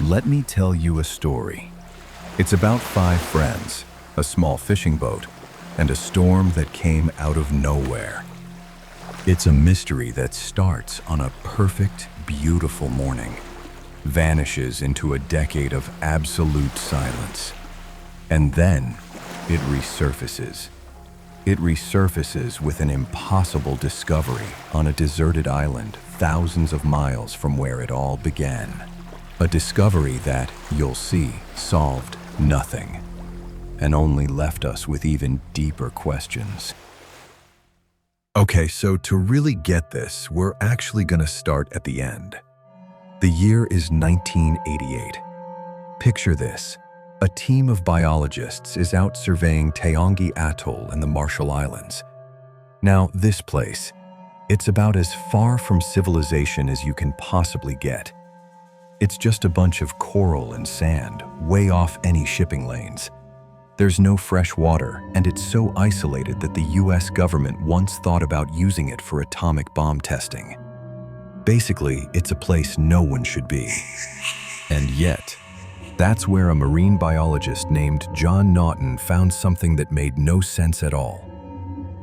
Let me tell you a story. It's about 5 friends, a small fishing boat, and a storm that came out of nowhere. It's a mystery that starts on a perfect, beautiful morning, vanishes into a decade of absolute silence, and then it resurfaces. It resurfaces with an impossible discovery on a deserted island thousands of miles from where it all began. A discovery that, you'll see, solved nothing, and only left us with even deeper questions. Okay, so to really get this, we're actually gonna start at the end. The year is 1988. Picture this. A team of biologists is out surveying Taongi Atoll in the Marshall Islands. Now, this place, it's about as far from civilization as you can possibly get. It's just a bunch of coral and sand, way off any shipping lanes. There's no fresh water, and it's so isolated that the US government once thought about using it for atomic bomb testing. Basically, it's a place no one should be. And yet, that's where a marine biologist named John Naughton found something that made no sense at all.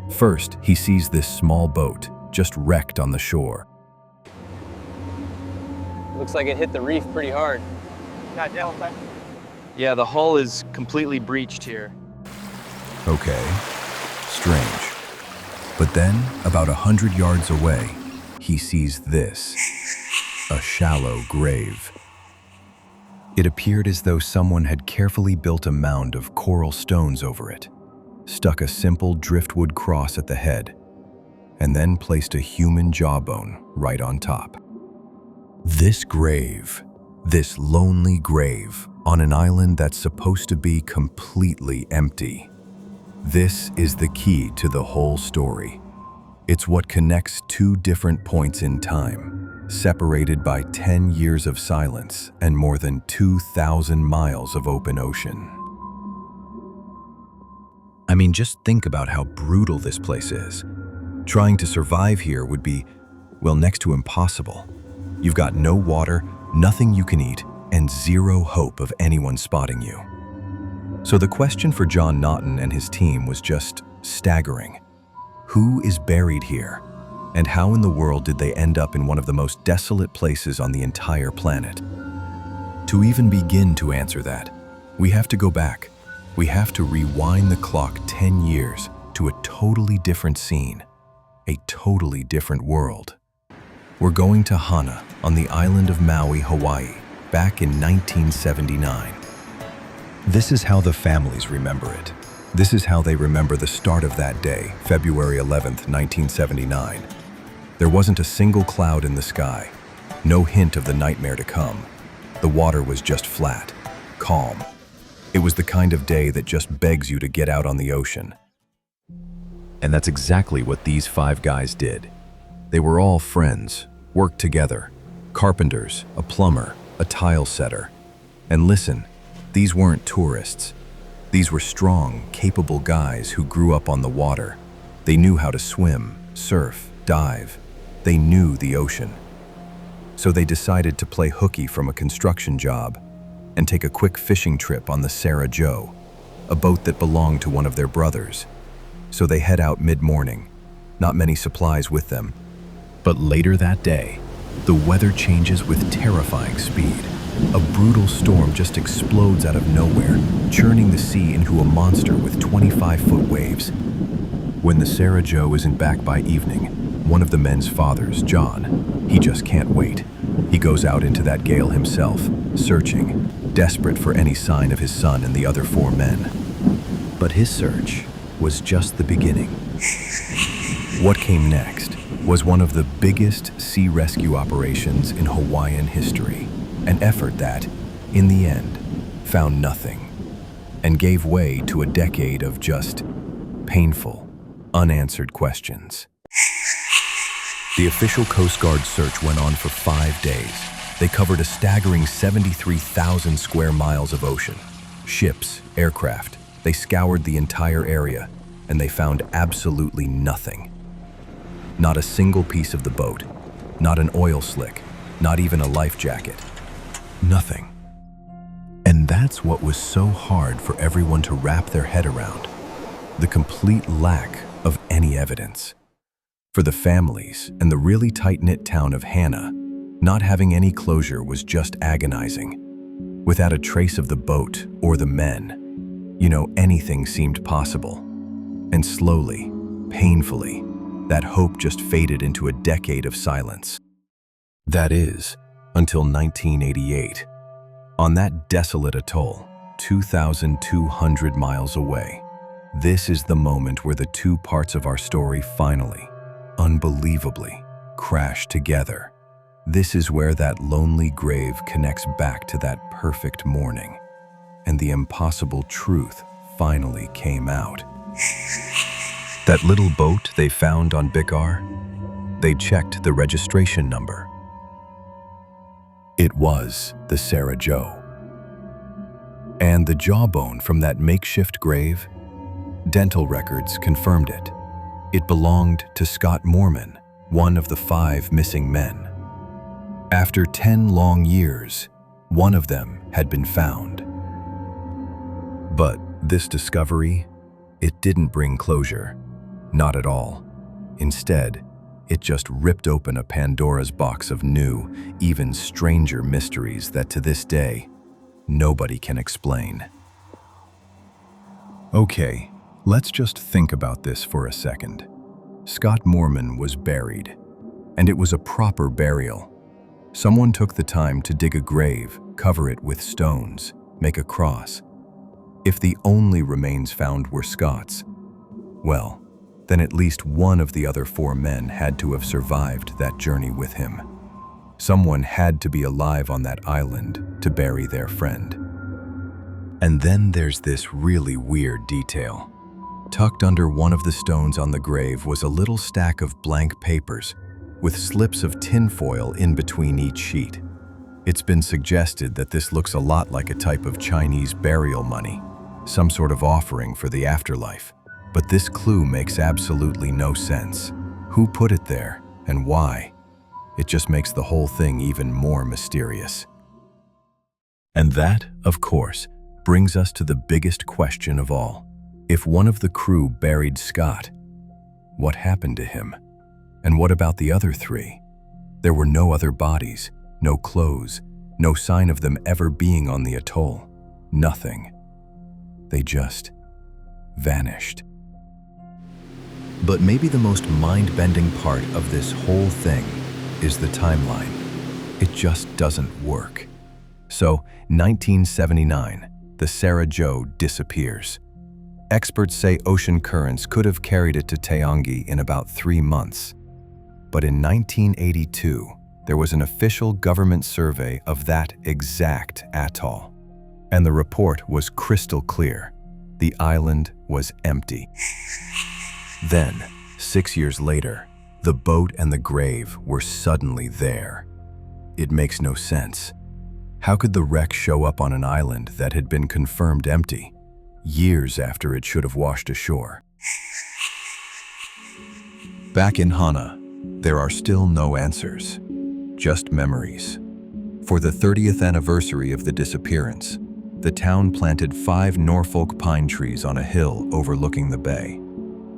First, he sees this small boat, just wrecked on the shore. Looks like it hit the reef pretty hard. Yeah, the hull is completely breached here. Okay, strange. But then, about 100 yards away, he sees this, a shallow grave. It appeared as though someone had carefully built a mound of coral stones over it, stuck a simple driftwood cross at the head, and then placed a human jawbone right on top. This grave, this lonely grave on an island that's supposed to be completely empty. This is the key to the whole story. It's what connects 2 different points in time, separated by 10 years of silence and more than 2,000 miles of open ocean. I mean, just think about how brutal this place is. Trying to survive here would be, well, next to impossible. You've got no water, nothing you can eat, and 0 hope of anyone spotting you. So the question for John Naughton and his team was just staggering. Who is buried here? And how in the world did they end up in one of the most desolate places on the entire planet? To even begin to answer that, we have to go back. We have to rewind the clock 10 years to a totally different scene, a totally different world. We're going to Hana on the island of Maui, Hawaii, back in 1979. This is how the families remember it. This is how they remember the start of that day, February 11th, 1979. There wasn't a single cloud in the sky, no hint of the nightmare to come. The water was just flat, calm. It was the kind of day that just begs you to get out on the ocean. And that's exactly what these 5 guys did. They were all friends, worked together, carpenters, a plumber, a tile setter. And listen, these weren't tourists. These were strong, capable guys who grew up on the water. They knew how to swim, surf, dive. They knew the ocean. So they decided to play hooky from a construction job and take a quick fishing trip on the Sarah Joe, a boat that belonged to one of their brothers. So they head out mid-morning, not many supplies with them. But later that day, the weather changes with terrifying speed. A brutal storm just explodes out of nowhere, churning the sea into a monster with 25-foot waves. When the Sarah Joe isn't back by evening, one of the men's fathers, John, he just can't wait. He goes out into that gale himself, searching, desperate for any sign of his son and the other 4 men. But his search was just the beginning. What came next was one of the biggest sea rescue operations in Hawaiian history, an effort that, in the end, found nothing and gave way to a decade of just painful, unanswered questions. The official Coast Guard search went on for 5 days. They covered a staggering 73,000 square miles of ocean. Ships, aircraft, they scoured the entire area, and they found absolutely nothing. Not a single piece of the boat, not an oil slick, not even a life jacket. Nothing. that's what was so hard for everyone to wrap their head around: the complete lack of any evidence. For the families and the really tight-knit town of Hana, not having any closure was just agonizing. Without a trace of the boat or the men, anything seemed possible. And slowly, painfully, that hope just faded into a decade of silence. That is, until 1988. On that desolate atoll, 2,200 miles away, this is the moment where the two parts of our story finally, unbelievably, crash together. This is where that lonely grave connects back to that perfect morning, and the impossible truth finally came out. That little boat they found on Bikar, they checked the registration number. It was the Sarah Joe. And the jawbone from that makeshift grave, dental records confirmed it. It belonged to Scott Moorman, one of the 5 missing men. After 10 long years, one of them had been found. But this discovery, it didn't bring closure. Not at all. Instead, it just ripped open a Pandora's box of new, even stranger mysteries that to this day, nobody can explain. Okay, let's just think about this for a second. Scott Moorman was buried, and it was a proper burial. Someone took the time to dig a grave, cover it with stones, make a cross. If the only remains found were Scott's, well, then at least one of the other 4 men had to have survived that journey with him. Someone had to be alive on that island to bury their friend. And then there's this really weird detail. Tucked under one of the stones on the grave was a little stack of blank papers with slips of tinfoil in between each sheet. It's been suggested that this looks a lot like a type of Chinese burial money, some sort of offering for the afterlife. But this clue makes absolutely no sense. Who put it there and why? It just makes the whole thing even more mysterious. And that, of course, brings us to the biggest question of all. If one of the crew buried Scott, what happened to him? And what about the other 3? There were no other bodies, no clothes, no sign of them ever being on the atoll. Nothing. They just vanished. But maybe the most mind-bending part of this whole thing is the timeline. It just doesn't work. So, 1979, the Sarah Joe disappears. Experts say ocean currents could have carried it to Taongi in about 3 months. But in 1982, there was an official government survey of that exact atoll. And the report was crystal clear. The island was empty. Then, 6 years later, the boat and the grave were suddenly there. It makes no sense. How could the wreck show up on an island that had been confirmed empty, years after it should have washed ashore? Back in Hana, there are still no answers, just memories. For the 30th anniversary of the disappearance, the town planted 5 Norfolk pine trees on a hill overlooking the bay,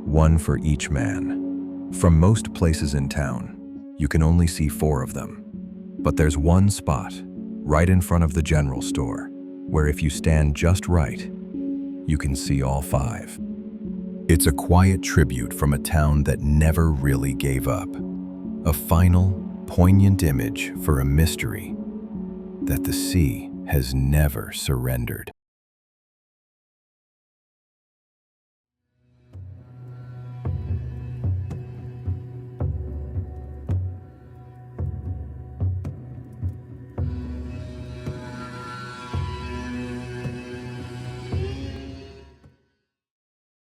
one for each man. From most places in town, you can only see 4 of them. But there's one spot, right in front of the general store, where if you stand just right, you can see all 5. It's a quiet tribute from a town that never really gave up. A final, poignant image for a mystery that the sea has never surrendered.